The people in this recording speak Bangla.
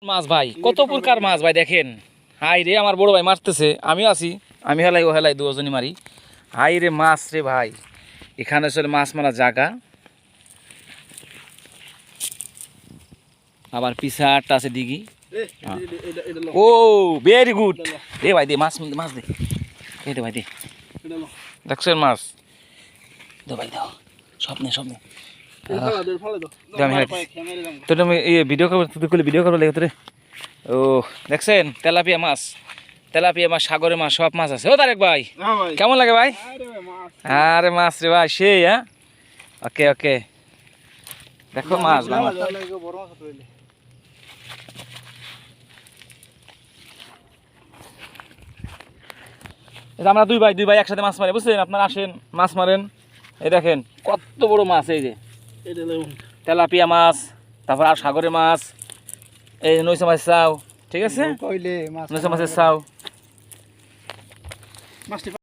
মাছ ভাই কত প্রকার মাছ ভাই দেখেন। হাই রে আমার বড় ভাই মারতেছে, আমিও আছি, আমি হেলাই ও হেলাই দুজনই মারি। হাই রে মাছ রে ভাই, এখানে আসলে মাছ মারা জায়গা। আবার পিছাটা আছে দিঘি। ও ভেরি গুড। দে ভাই দে মাছ, মাছ দে, এই দে ভাই দে, দেখছেন মাছ, দে ভাই দাও, স্বপ্নে স্বপ্নে তো তুমি ভিডিও করলে ভিডিও করবো লেগে তোরে। ও দেখছেন তেলাপিয়া মাছ, তেলাপিয়া মাছ, সাগরের মাছ, সব মাছ আছে। ও তারেক ভাই কেমন লাগে ভাই? আরে মাছ রে ভাই সেই, হ্যাঁ ওকে ওকে। দেখো মাছ আমরা দুই ভাই একসাথে মাছ মারি, বুঝছেন? আপনারা আসেন মাছ মারেন। এই দেখেন কত বড় মাছ, এই যে তেলাপিয়া মাছ, তারপর আর সাগরের মাছ, এই নৈশ মাছ চাও, ঠিক আছে, নৈশ মাছের চাও।